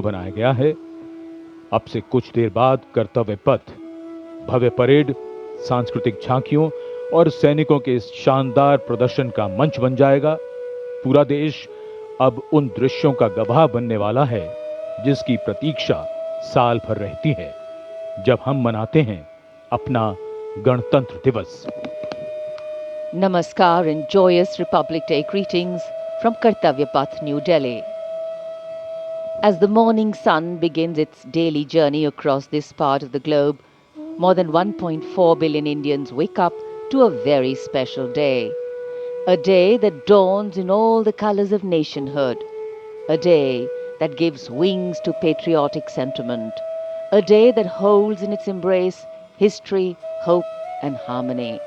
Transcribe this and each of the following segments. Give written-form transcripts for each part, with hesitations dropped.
बनाया गया है। अब से कुछ देर बाद कर्तव्य पथ, भव्य परेड, सांस्कृतिक झांकियों और सैनिकों के इस शानदार प्रदर्शन का मंच बन जाएगा। पूरा देश अब उन दृश्यों का गवाह बनने वाला है जिसकी प्रतीक्षा साल भर रहती है, जब हम मनाते हैं अपना गणतंत्र दिवस। Namaskar and joyous Republic Day greetings from Kartavya Path, New Delhi. As the morning sun begins its daily journey across this part of the globe, more than 1.4 billion Indians wake up to a very special day. A day that dawns in all the colors of nationhood. A day that gives wings to patriotic sentiment. A day that holds in its embrace history, hope, and harmony.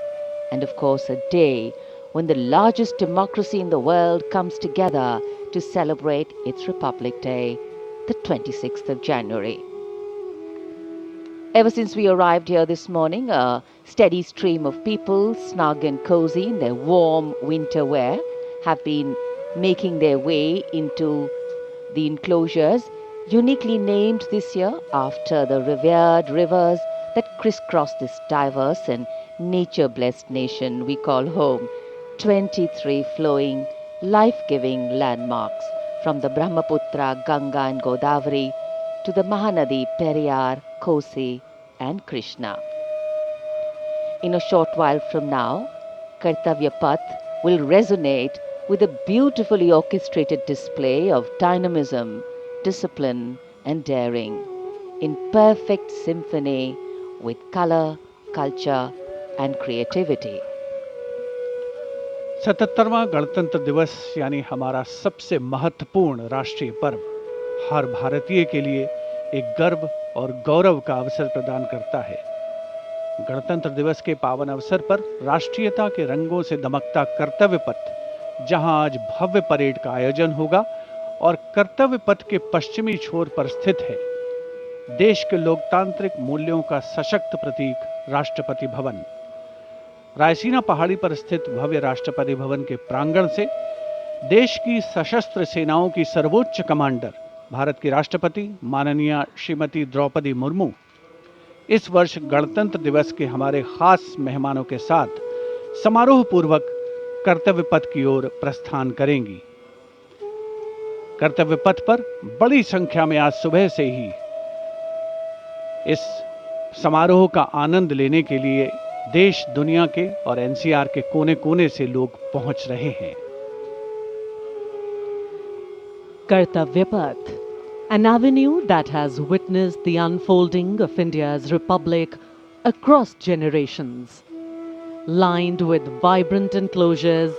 And of course, a day when the largest democracy in the world comes together to celebrate its Republic Day, the 26th of January. Ever since we arrived here this morning, a steady stream of people, snug and cozy in their warm winter wear, have been making their way into the enclosures, uniquely named this year after the revered rivers that crisscross this diverse and nature-blessed nation we call home. 23 flowing, life-giving landmarks from the Brahmaputra, Ganga and Godavari to the Mahanadi, Periyar, Kosi and Krishna. In a short while from now, Kartavya Path will resonate with a beautifully orchestrated display of dynamism, discipline and daring in perfect symphony with color, culture and creativity. 77वां गणतंत्र दिवस यानी हमारा सबसे महत्वपूर्ण राष्ट्रीय पर्व हर भारतीय के लिए एक गर्व और गौरव का अवसर प्रदान करता है। गणतंत्र दिवस के पावन अवसर पर राष्ट्रीयता के रंगों से दमकता कर्तव्य पथ, जहां आज भव्य परेड का आयोजन होगा और कर्तव्य पथ के पश्चिमी छोर पर स्थित है देश के लोकतांत्रिक मूल्यों का सशक्त प्रतीक राष्ट्रपति भवन। रायसीना पहाड़ी पर स्थित भव्य राष्ट्रपति भवन के प्रांगण से देश की सशस्त्र सेनाओं की सर्वोच्च कमांडर भारत की राष्ट्रपति माननीय श्रीमती द्रौपदी मुर्मू इस वर्ष गणतंत्र दिवस के हमारे खास मेहमानों के साथ समारोह पूर्वक कर्तव्य पथ की ओर प्रस्थान करेंगी। कर्तव्य पथ पर बड़ी संख्या में आज सुबह से ही इस समारोह का आनंद लेने के लिए देश दुनिया के और एनसीआर के कोने-कोने से लोग पहुंच रहे हैं। Kartavya Path, an avenue that has witnessed the unfolding of India's republic across generations, lined with vibrant enclosures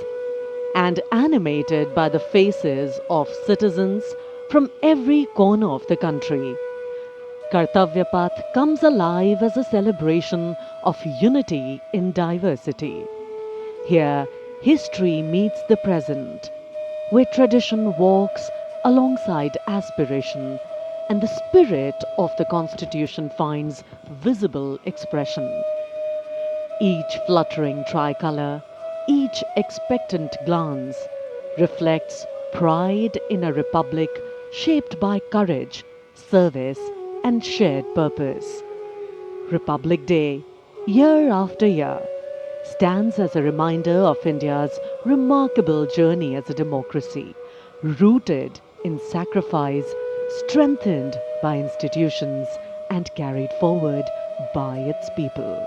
and animated by the faces of citizens from every corner of the country. Kartavya Path comes alive as a celebration of unity in diversity. Here, history meets the present, where tradition walks alongside aspiration and the spirit of the Constitution finds visible expression. Each fluttering tricolour, each expectant glance reflects pride in a republic shaped by courage, service and shared purpose. Republic Day, year after year, stands as a reminder of India's remarkable journey as a democracy, rooted in sacrifice, strengthened by institutions and carried forward by its people.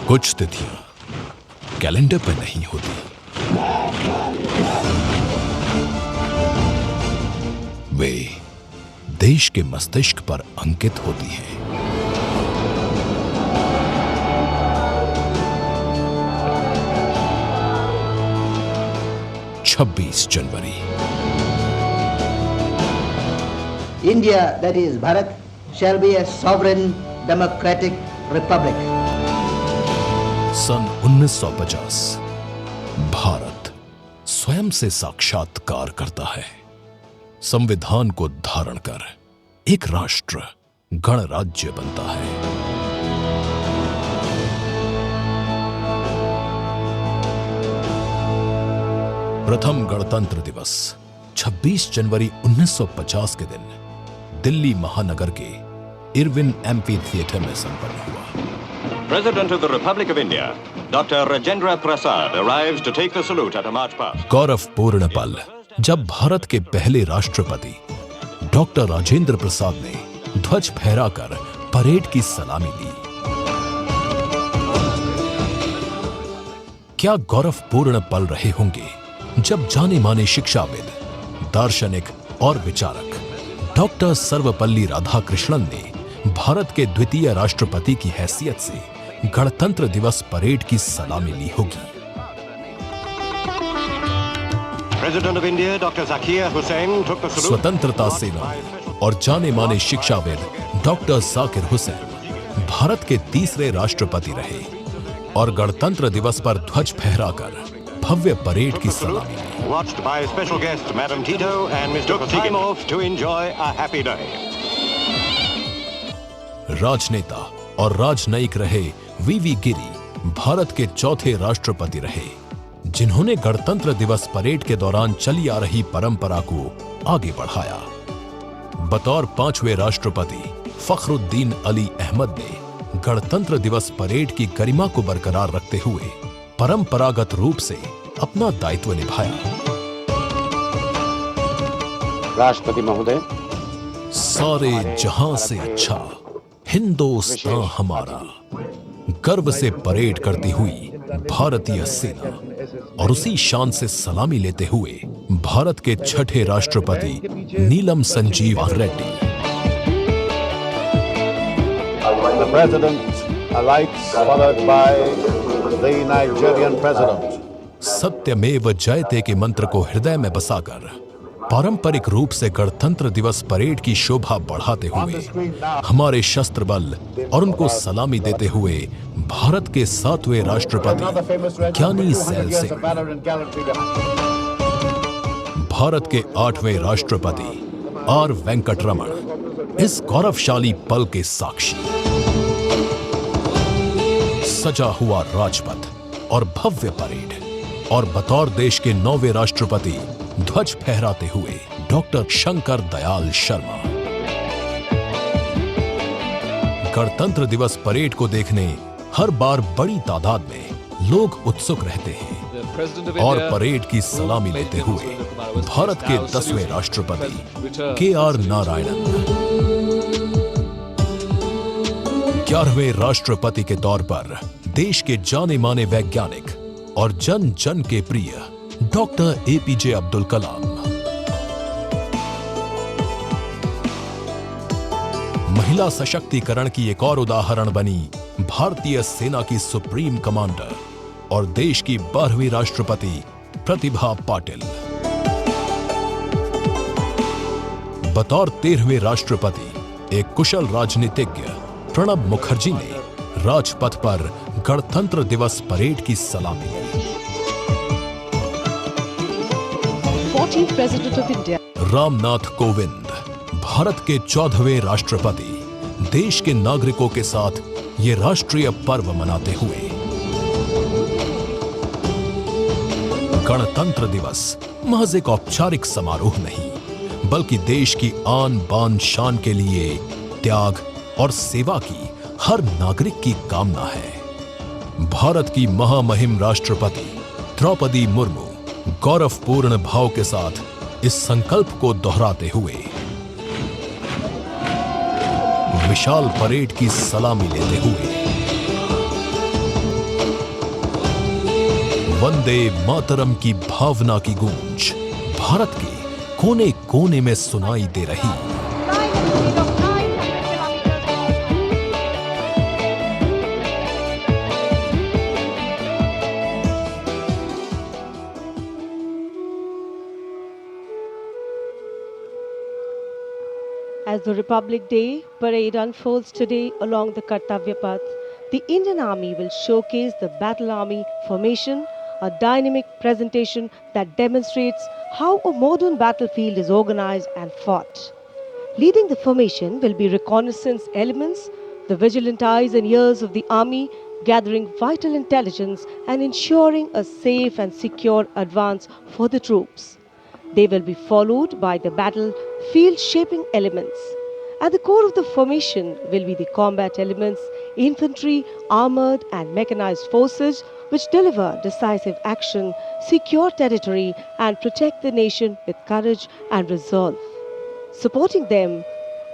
कुछ तिथियां calendar पर नहीं होती, वे देश के मस्तिष्क पर अंकित होती हैं। 26 जनवरी। India, that is Bharat, shall be a sovereign democratic republic. सन 1950 भारत स्वयं से साक्षात्कार करता है। संविधान को धारण कर एक राष्ट्र गणराज्य बनता है। प्रथम गणतंत्र दिवस 26 जनवरी 1950 के दिन दिल्ली महानगर के इरविन एम्फी थिएटर में संपन्न हुआ। President of the Republic of India, Dr. Rajendra Prasad arrives to take the salute at a march past. गौरवपूर्ण पल जब भारत के पहले राष्ट्रपति डॉक्टर राजेंद्र प्रसाद ने ध्वज फहराकर परेड की सलामी ली। क्या गौरवपूर्ण पल रहे होंगे जब जाने माने शिक्षाविद, दार्शनिक और विचारक डॉक्टर सर्वपल्ली राधाकृष्णन ने भारत के द्वितीय राष्ट्रपति की हैसियत से गणतंत्र दिवस परेड की सलामी ली होगी। President of India, Dr. Zakir Hussain took the salute. स्वतंत्रता सेनानी और जाने माने शिक्षाविद डॉक्टर जाकिर हुसैन भारत के तीसरे राष्ट्रपति रहे और गणतंत्र दिवस पर ध्वज फहराकर भव्य परेड की सलामी ली। Watched by special guest Madam Tito and Mr. time off to enjoy a happy day. राजनेता और राजनयिक रहे वीवी गिरी भारत के चौथे राष्ट्रपति रहे, जिन्होंने गणतंत्र दिवस परेड के दौरान चली आ रही परंपरा को आगे बढ़ाया। बतौर पांचवें राष्ट्रपति फखरुद्दीन अली अहमद ने गणतंत्र दिवस परेड की गरिमा को बरकरार रखते हुए परंपरागत रूप से अपना दायित्व निभाया। राष्ट्रपति महोदय, सारे जहां से अच्छा हिंदुस्तान हमारा, गर्व से परेड करती हुई भारतीय सेना और उसी शान से सलामी लेते हुए भारत के छठे राष्ट्रपति नीलम Sanjeev Reddy. The President alights, followed by the Nigerian President. सत्यमेव जयते के मंत्र को हृदय में बसाकर पारंपरिक रूप से गणतंत्र दिवस परेड की शोभा बढ़ाते हुए हमारे शस्त्र बल और उनको सलामी देते हुए भारत के 7वें राष्ट्रपति ज्ञानी सैल सिंह, भारत के 8वें राष्ट्रपति आर वेंकटरमण इस गौरवशाली पल के साक्षी। सजा हुआ राजपथ और भव्य परेड और बतौर देश के 9वें राष्ट्रपति ध्वज फहराते हुए डॉक्टर शंकर दयाल शर्मा। गणतंत्र दिवस परेड को देखने हर बार बड़ी तादाद में लोग उत्सुक रहते हैं और परेड की सलामी लेते हुए भारत के 10वें राष्ट्रपति के.आर. नारायणन, 11वें राष्ट्रपति के तौर पर देश के जाने माने वैज्ञानिक और जन जन के प्रिय डॉक्टर एपीजे अब्दुल कलाम, महिला सशक्तिकरण की एक और उदाहरण बनी भारतीय सेना की सुप्रीम कमांडर और देश की 12वीं राष्ट्रपति प्रतिभा पाटिल। बतौर 13वें राष्ट्रपति एक कुशल राजनीतिज्ञ प्रणब मुखर्जी ने राजपथ पर गणतंत्र दिवस परेड की सलामी ली। 14th President of India. Ramnath Kovind Bharat के 14वें राष्ट्रपति देश के नागरिकों के साथ ये राष्ट्रीय पर्व मनाते हुए गणतंत्र दिवस महज एक औपचारिक समारोह नहीं बल्कि देश की आन बान शान के लिए त्याग और सेवा की हर नागरिक की कामना है। भारत की महामहिम राष्ट्रपति द्रौपदी मुर्मू गौरवपूर्ण भाव के साथ इस संकल्प को दोहराते हुए विशाल परेड की सलामी लेते हुए वंदे मातरम की भावना की गूंज भारत के कोने कोने में सुनाई दे रही। As the Republic Day parade unfolds today along the Kartavya Path, the Indian Army will showcase the Battle Army formation, a dynamic presentation that demonstrates how a modern battlefield is organized and fought. Leading the formation will be reconnaissance elements, the vigilant eyes and ears of the army, gathering vital intelligence and ensuring a safe and secure advance for the troops. They will be followed by the battlefield shaping elements. At the core of the formation will be the combat elements, infantry, armored and mechanized forces which deliver decisive action, secure territory and protect the nation with courage and resolve. Supporting them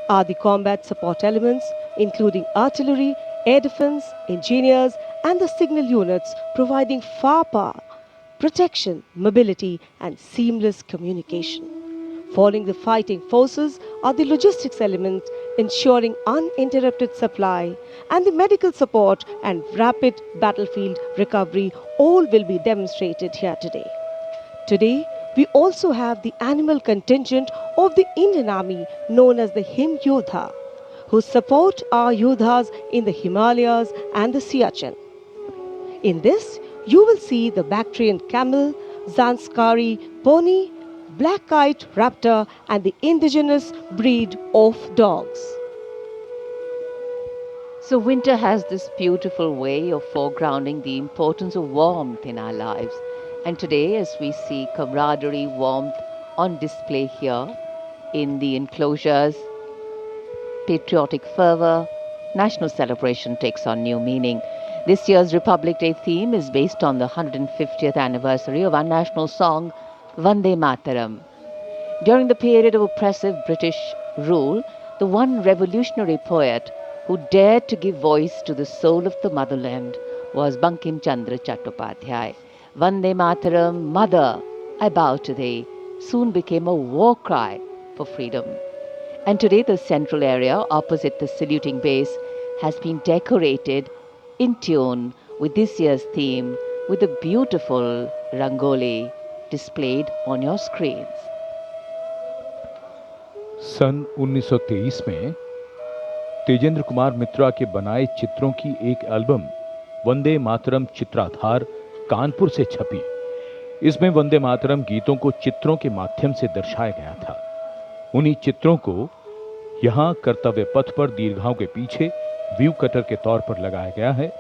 are the combat support elements, including artillery, air defense, engineers, and the signal units, providing firepower, protection, mobility, and seamless communication. Following the fighting forces are the logistics elements, ensuring uninterrupted supply, and the medical support and rapid battlefield recovery. All will be demonstrated here today. Today, we also have the animal contingent of the Indian Army known as the Him Yodha, who support our Yodhas in the Himalayas and the Siachen. In this, you will see the Bactrian camel, Zanskari pony, black-eyed raptor and the indigenous breed of dogs. So winter has this beautiful way of foregrounding the importance of warmth in our lives. And today, as we see camaraderie, warmth on display here in the enclosures, patriotic fervor, national celebration takes on new meaning. This year's Republic Day theme is based on the 150th anniversary of our national song, Vande Mataram. During the period of oppressive British rule, the one revolutionary poet who dared to give voice to the soul of the motherland was Bankim Chandra Chattopadhyay. Vande Mataram, Mother, I bow to thee, soon became a war cry for freedom. And today the central area opposite the saluting base has been decorated in tune with this year's theme with a beautiful rangoli displayed on your screens. सन 1923 में तेजेंद्र कुमार मित्रा के बनाए चित्रों की एक album Vande Mataram चित्राधार Kanpur से छपी। इसमें वंदे मातरम गीतों को चित्रों के माध्यम से दर्शाया गया था। उन्हीं चित्रों को यहां कर्तव्य पथ पर दीर्घाओं के पीछे व्यू कटर के तौर पर लगाया गया है।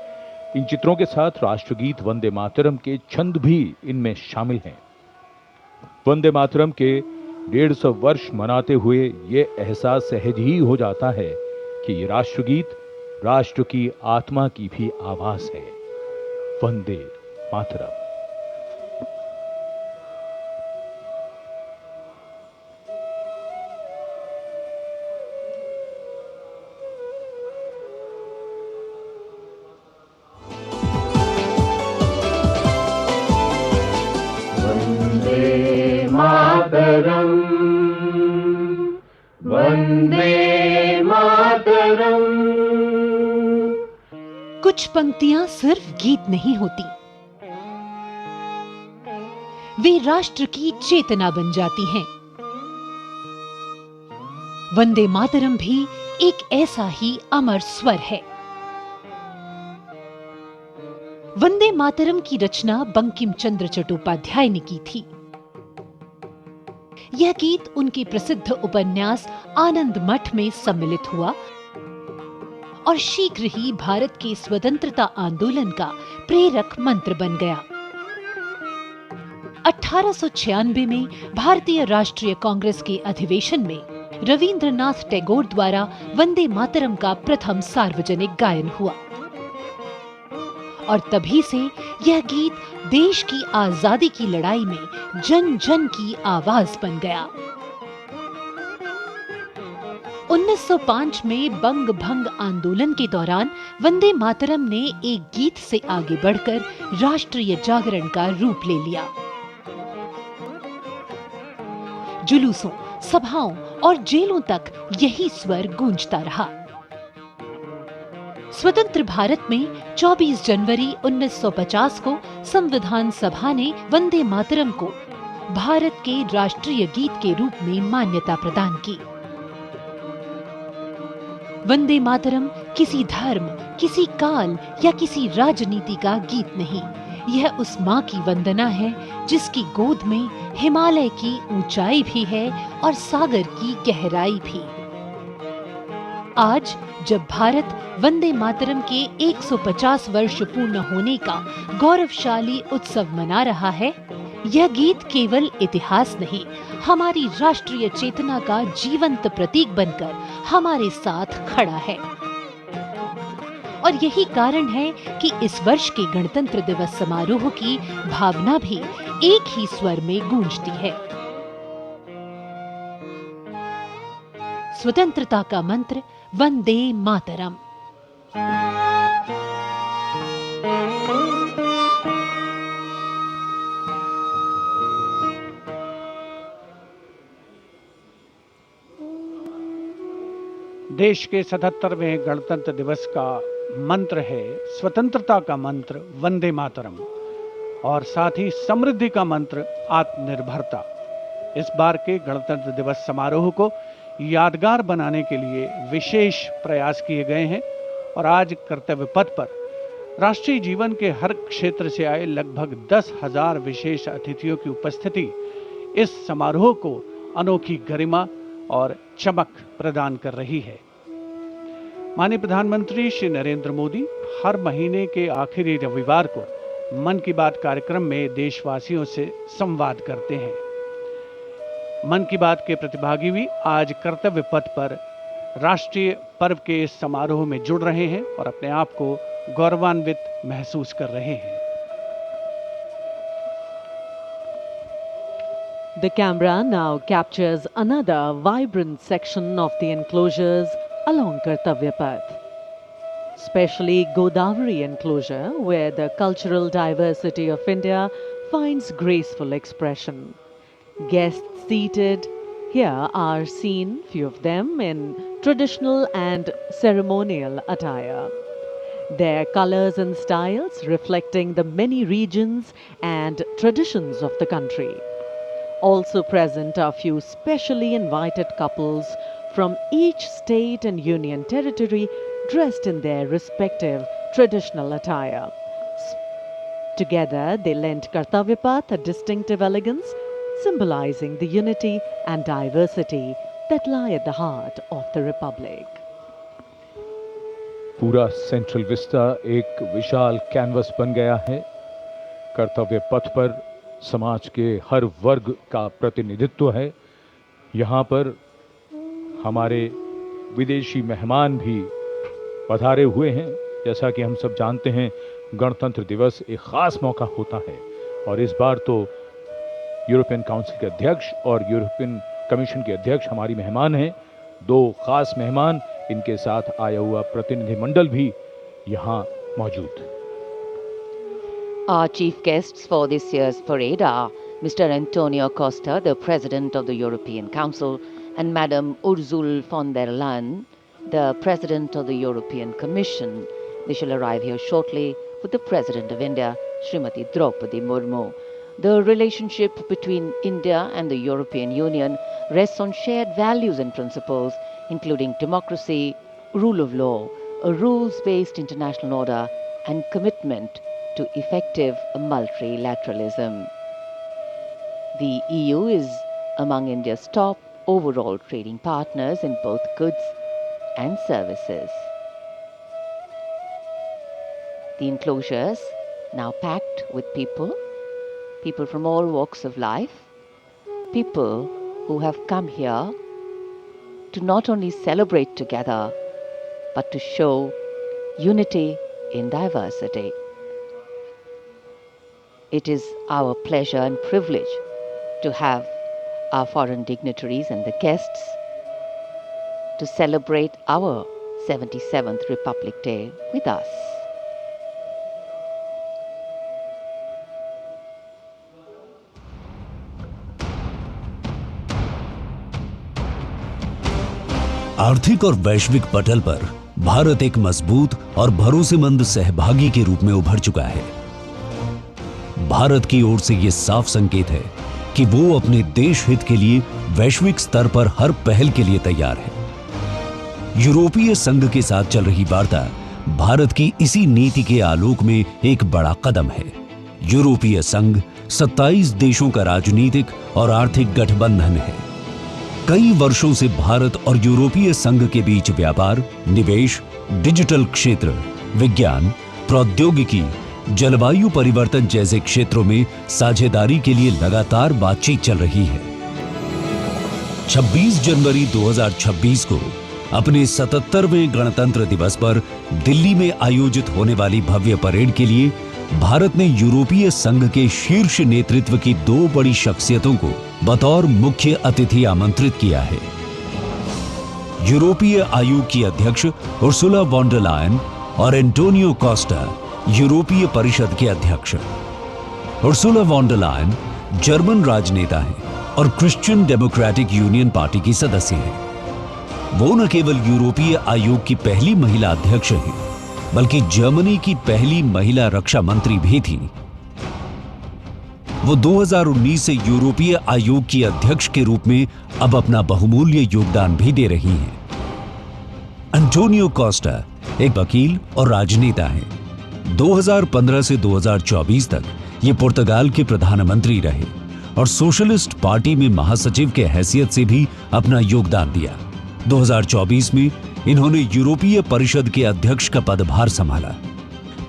इन चित्रों के साथ राष्ट्रगीत वंदे मातरम के छंद भी इनमें शामिल हैं। वंदे मातरम के 150 वर्ष मनाते हुए ये एहसास सहज ही हो जाता है कि ये राष्ट्रगीत राष्ट्र की आत्मा की भी आवाज है। वंदे मातरम। वंदे मातरम। कुछ पंक्तियां सिर्फ गीत नहीं होती, वे राष्ट्र की चेतना बन जाती हैं। वंदे मातरम भी एक ऐसा ही अमर स्वर है। वंदे मातरम की रचना बंकिम चंद्र चट्टोपाध्याय ने की थी। यह गीत उनके प्रसिद्ध उपन्यास आनंद मठ में सम्मिलित हुआ और शीघ्र ही भारत के स्वतंत्रता आंदोलन का प्रेरक मंत्र बन गया। 1896 में भारतीय राष्ट्रीय कांग्रेस के अधिवेशन में रविंद्रनाथ टैगोर द्वारा वंदे मातरम का प्रथम सार्वजनिक गायन हुआ और तभी से यह गीत देश की आजादी की लड़ाई में जन जन की आवाज बन गया। 1905 में बंग भंग आंदोलन के दौरान वंदे मातरम ने एक गीत से आगे बढ़कर राष्ट्रीय जागरण का रूप ले लिया। जुलूसों, सभाओं और जेलों तक यही स्वर गूंजता रहा। स्वतंत्र भारत में 24 जनवरी 1950 को संविधान सभा ने वंदे मातरम को भारत के राष्ट्रीय गीत के रूप में मान्यता प्रदान की। वंदे मातरम किसी धर्म, किसी काल या किसी राजनीति का गीत नहीं, यह उस माँ की वंदना है जिसकी गोद में हिमालय की ऊंचाई भी है और सागर की गहराई भी। आज जब भारत वंदे मातरम के 150 वर्ष पूर्ण होने का गौरवशाली उत्सव मना रहा है, यह गीत केवल इतिहास नहीं, हमारी राष्ट्रीय चेतना का जीवंत प्रतीक बनकर हमारे साथ खड़ा है। और यही कारण है कि इस वर्ष के गणतंत्र दिवस समारोह की भावना भी एक ही स्वर में गूंजती है। स्वतंत्रता का मंत्र वंदे मातरम। देश के 77वें गणतंत्र दिवस का मंत्र है स्वतंत्रता का मंत्र वंदे मातरम और साथ ही समृद्धि का मंत्र आत्मनिर्भरता। इस बार के गणतंत्र दिवस समारोह को यादगार बनाने के लिए विशेष प्रयास किए गए हैं और आज कर्तव्य पथ पर राष्ट्रीय जीवन के हर क्षेत्र से आए लगभग 10,000 विशेष अतिथियों की उपस्थिति इस समारोह को अनोखी गरिमा और चमक प्रदान कर रही है। माननीय प्रधानमंत्री श्री नरेंद्र मोदी हर महीने के आखिरी रविवार को मन की बात कार्यक्रम में देशवासियों से संवाद करते हैं। मन की बात के प्रतिभागी भी आज कर्तव्य पथ पर राष्ट्रीय पर्व के इस समारोह में जुड़ रहे हैं और अपने आप को गौरवान्वित महसूस कर रहे हैं। The camera now captures another vibrant section of the enclosures along Kartavya Path, especially Godavari enclosure, where the cultural diversity of India finds graceful expression. Guests seated here are seen, few of them, in traditional and ceremonial attire. Their colors and styles reflecting the many regions and traditions of the country. Also present are few specially invited couples from each state and union territory dressed in their respective traditional attire. Together, they lent Kartavya Path a distinctive elegance, symbolizing the unity and diversity that lie at the heart of the Republic. पूरा central vista एक विशाल canvas बन गया है। कर्तव्य पथ पर समाज के हर वर्ग का प्रतिनिधित्व है। यहाँ पर हमारे विदेशी मेहमान भी पधारे हुए हैं। जैसा कि हम सब जानते हैं, गणतंत्र दिवस एक खास मौका होता है और इस बार तो यूरोपियन काउंसिल के अध्यक्ष और यूरोपियन कमीशन के अध्यक्ष हमारी मेहमान हैं। दो खास मेहमान, इनके साथ आया हुआ प्रतिनिधिमंडल भी यहाँ मौजूद। Our chief guests for this year's parade are Mr. Antonio Costa, the President of the European Council, and Madam Ursula von der Leyen, the President of the European Commission. They shall arrive here shortly with the President of India, Srimati Draupadi Murmu. The relationship between India and the European Union rests on shared values and principles, including democracy, rule of law, a rules-based international order, and commitment to effective multilateralism. The EU is among India's top overall trading partners in both goods and services. The enclosures now packed with people from all walks of life, people who have come here to not only celebrate together, but to show unity in diversity. It is our pleasure and privilege to have our foreign dignitaries and the guests to celebrate our 77th Republic Day with us. आर्थिक और वैश्विक पटल पर भारत एक मजबूत और भरोसेमंद सहभागी के रूप में उभर चुका है। भारत की ओर से यह साफ संकेत है कि वो अपने देश हित के लिए वैश्विक स्तर पर हर पहल के लिए तैयार है। यूरोपीय संघ के साथ चल रही वार्ता भारत की इसी नीति के आलोक में एक बड़ा कदम है। यूरोपीय संघ 27 देशों का राजनीतिक और आर्थिक गठबंधन है। कई वर्षों से भारत और यूरोपीय संघ के बीच व्यापार, निवेश, डिजिटल क्षेत्र, विज्ञान, प्रौद्योगिकी, जलवायु परिवर्तन जैसे क्षेत्रों में साझेदारी के लिए लगातार बातचीत चल रही है। 26 जनवरी 2026 को अपने 77वें गणतंत्र दिवस पर दिल्ली में आयोजित होने वाली भव्य परेड के लिए भारत ने यूरोपीय संघ के शीर्ष नेतृत्व की 2 बड़ी शख्सियतों को बतौर मुख्य अतिथि आमंत्रित किया है। यूरोपीय आयोग की अध्यक्ष उर्सुला वॉन डर लायन और एंटोनियो कोस्टा यूरोपीय परिषद के अध्यक्ष। Ursula von der Leyen German राजनेता हैं और क्रिश्चियन डेमोक्रेटिक यूनियन पार्टी की सदस्य हैं। वो न केवल यूरोपीय आयोग की पहली महिला अध्यक्ष हैं, बल्कि जर्मनी की पहली महिला रक्षा मंत्री भी थी। वो 2019 से यूरोपीय आयोग की अध्यक्ष के रूप में अब अपना बहुमूल्य योगदान भी दे रही हैं। एंटोनियो कोस्टा एक वकील और राजनेता हैं। 2015 से 2024 तक ये पुर्तगाल के प्रधानमंत्री रहे और सोशलिस्ट पार्टी में महासचिव के हैसियत से भी अपना योगदान दिया। 2024 में इन्होंने यूरोपीय परिषद के अध्यक्ष का पदभार संभाला।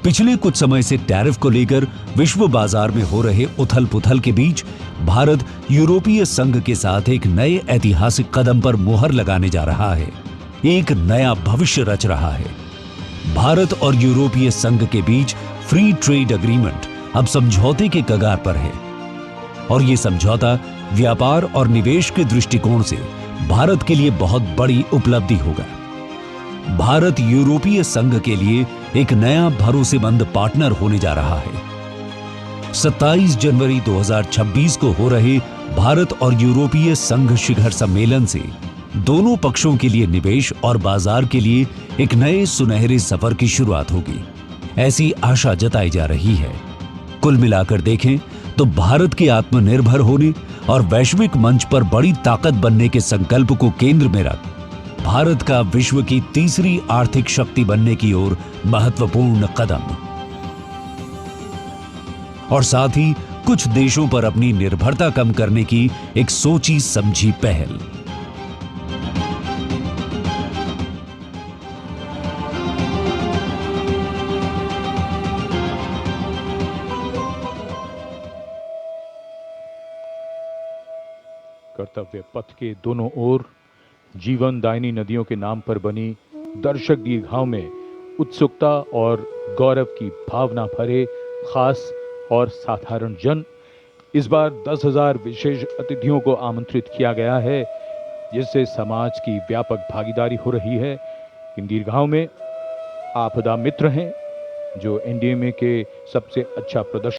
पिछले कुछ समय से टैरिफ को लेकर विश्व बाजार में हो रहे उथल-पुथल के बीच भारत यूरोपीय संघ के साथ एक नए ऐतिहासिक कदम पर मुहर लगाने जा रहा है, एक नया भविष्य रच रहा है। भारत और यूरोपीय संघ के बीच फ्री ट्रेड एग्रीमेंट अब समझौते के कगार पर है और ये समझौता व्यापार और निवेश के दृष्टिकोण से भारत के लिए बहुत बड़ी उपलब्धि होगा। भारत यूरोपीय संघ के लिए एक नया भरोसेमंद पार्टनर होने जा रहा है। 27 जनवरी 2026 को हो रहे भारत और यूरोपीय संघ शिखर सम्मेलन से दोनों पक्षों के लिए निवेश और बाजार के लिए एक नए सुनहरे सफर की शुरुआत होगी, ऐसी आशा जताई जा रही है। कुल मिलाकर देखें तो भारत के आत्मनिर्भर होने और वैश्विक मंच पर बड़ी ताकत बनने के संकल्प को केंद्र में रख भारत का विश्व की तीसरी आर्थिक शक्ति बनने की ओर महत्वपूर्ण कदम, और साथ ही कुछ देशों पर अपनी निर्भरता कम करने की एक सोची समझी पहल। कर्तव्य पथ के दोनों ओर जीवनदायिनी नदियों के नाम पर बनी दर्शक दीर्घाओं में उत्सुकता और गौरव की भावना भरे खास और साधारण जन। इस बार 10,000 विशेष अतिथियों को आमंत्रित किया गया है, जिससे समाज की व्यापक भागीदारी हो रही है। इन दीर्घाओं में आपदा मित्र हैं, जो एनडीएमए के सबसे अच्छा प्रदर्शन